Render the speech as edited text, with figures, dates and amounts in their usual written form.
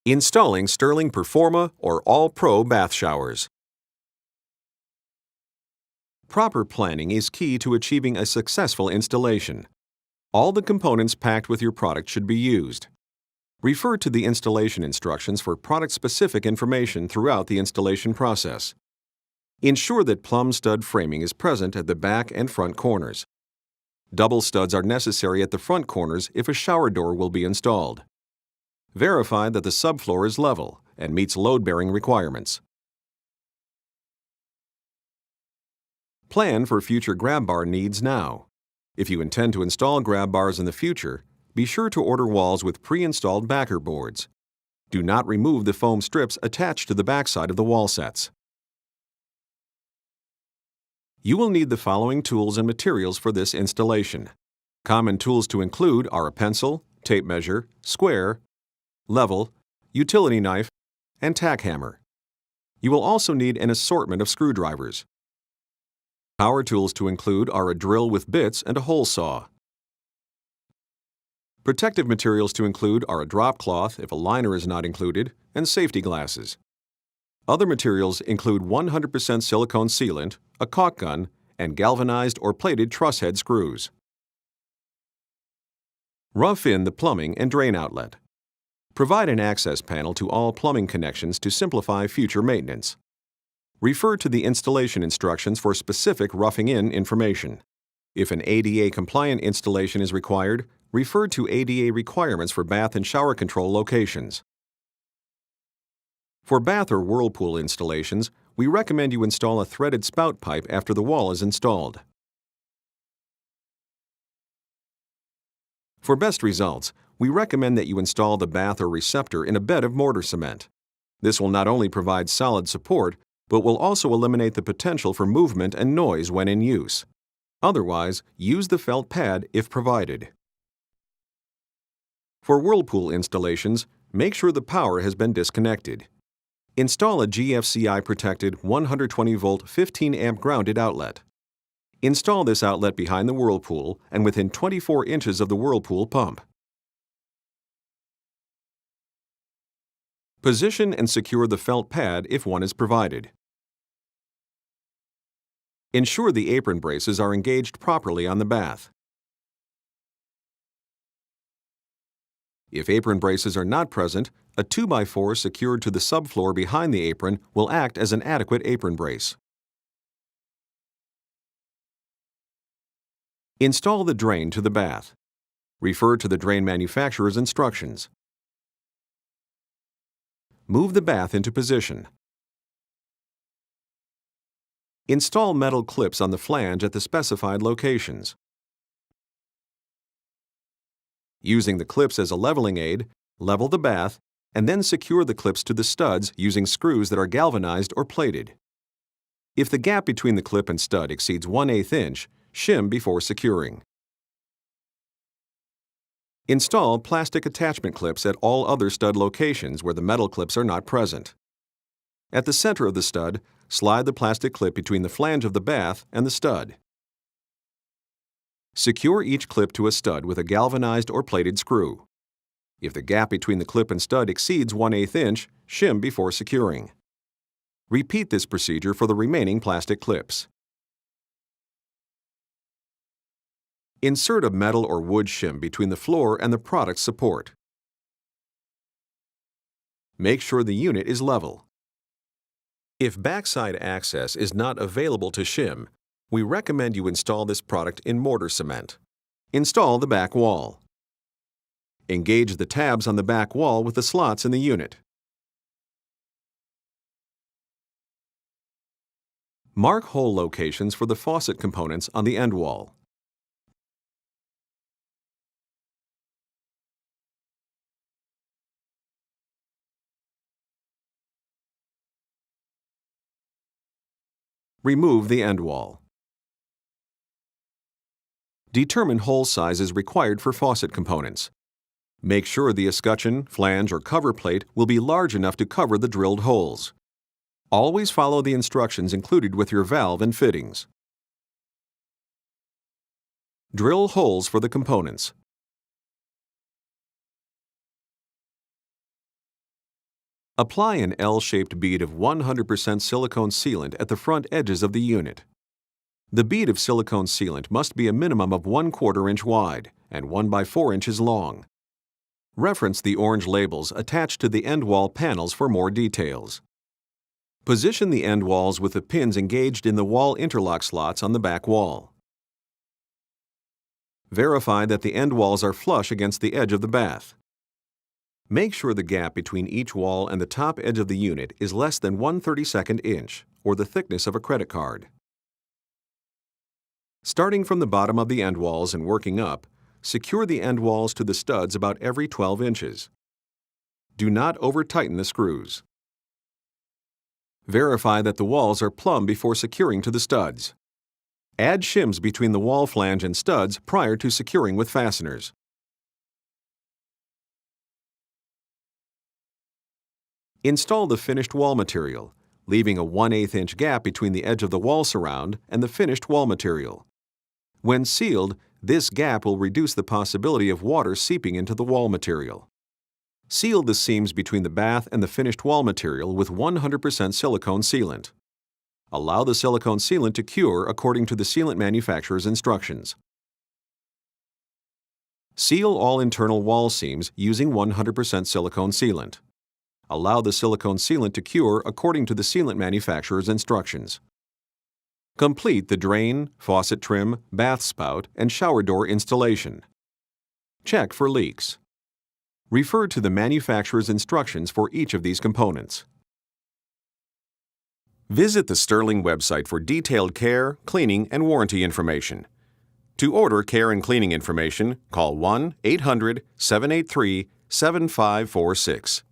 Installing STERLING Performa or All-Pro bath showers. Proper planning is key to achieving a successful installation. All the components packed with your product should be used. Refer to the installation instructions for product-specific information throughout the installation process. Ensure that plumb stud framing is present at the back and front corners. Double studs are necessary at the front corners if a shower door will be installed. Verify that the subfloor is level and meets load-bearing requirements. Plan for future grab bar needs now. If you intend to install grab bars in the future, be sure to order walls with pre-installed backer boards. Do not remove the foam strips attached to the backside of the wall sets. You will need the following tools and materials for this installation. Common tools to include are a pencil, tape measure, square, level, utility knife, and tack hammer. You will also need an assortment of screwdrivers. Power tools to include are a drill with bits and a hole saw. Protective materials to include are a drop cloth if a liner is not included, and safety glasses. Other materials include 100% silicone sealant, a caulk gun, and galvanized or plated truss head screws. Rough in the plumbing and drain outlet. Provide an access panel to all plumbing connections to simplify future maintenance. Refer to the installation instructions for specific roughing in information. If an ADA-compliant installation is required, refer to ADA requirements for bath and shower control locations. For bath or whirlpool installations, we recommend you install a threaded spout pipe after the wall is installed. For best results, we recommend that you install the bath or receptor in a bed of mortar cement. This will not only provide solid support, but will also eliminate the potential for movement and noise when in use. Otherwise, use the felt pad if provided. For whirlpool installations, make sure the power has been disconnected. Install a GFCI-protected 120-volt 15-amp grounded outlet. Install this outlet behind the whirlpool and within 24 inches of the whirlpool pump. Position and secure the felt pad if one is provided. Ensure the apron braces are engaged properly on the bath. If apron braces are not present, a 2x4 secured to the subfloor behind the apron will act as an adequate apron brace. Install the drain to the bath. Refer to the drain manufacturer's instructions. Move the bath into position. Install metal clips on the flange at the specified locations. Using the clips as a leveling aid, level the bath, and then secure the clips to the studs using screws that are galvanized or plated. If the gap between the clip and stud exceeds 1/8 inch, shim before securing. Install plastic attachment clips at all other stud locations where the metal clips are not present. At the center of the stud, slide the plastic clip between the flange of the bath and the stud. Secure each clip to a stud with a galvanized or plated screw. If the gap between the clip and stud exceeds 1/8 inch, shim before securing. Repeat this procedure for the remaining plastic clips. Insert a metal or wood shim between the floor and the product's support. Make sure the unit is level. If backside access is not available to shim, we recommend you install this product in mortar cement. Install the back wall. Engage the tabs on the back wall with the slots in the unit. Mark hole locations for the faucet components on the end wall. Remove the end wall. Determine hole sizes required for faucet components. Make sure the escutcheon, flange, or cover plate will be large enough to cover the drilled holes. Always follow the instructions included with your valve and fittings. Drill holes for the components. Apply an L-shaped bead of 100% silicone sealant at the front edges of the unit. The bead of silicone sealant must be a minimum of 1/4 inch wide and 1 by 4 inches long. Reference the orange labels attached to the end wall panels for more details. Position the end walls with the pins engaged in the wall interlock slots on the back wall. Verify that the end walls are flush against the edge of the bath. Make sure the gap between each wall and the top edge of the unit is less than 1/32 inch, or the thickness of a credit card. Starting from the bottom of the end walls and working up, secure the end walls to the studs about every 12 inches. Do not over-tighten the screws. Verify that the walls are plumb before securing to the studs. Add shims between the wall flange and studs prior to securing with fasteners. Install the finished wall material, leaving a 1/8 inch gap between the edge of the wall surround and the finished wall material. When sealed, this gap will reduce the possibility of water seeping into the wall material. Seal the seams between the bath and the finished wall material with 100% silicone sealant. Allow the silicone sealant to cure according to the sealant manufacturer's instructions. Seal all internal wall seams using 100% silicone sealant. Allow the silicone sealant to cure according to the sealant manufacturer's instructions. Complete the drain, faucet trim, bath spout, and shower door installation. Check for leaks. Refer to the manufacturer's instructions for each of these components. Visit the STERLING website for detailed care, cleaning, and warranty information. To order care and cleaning information, call 1-800-783-7546.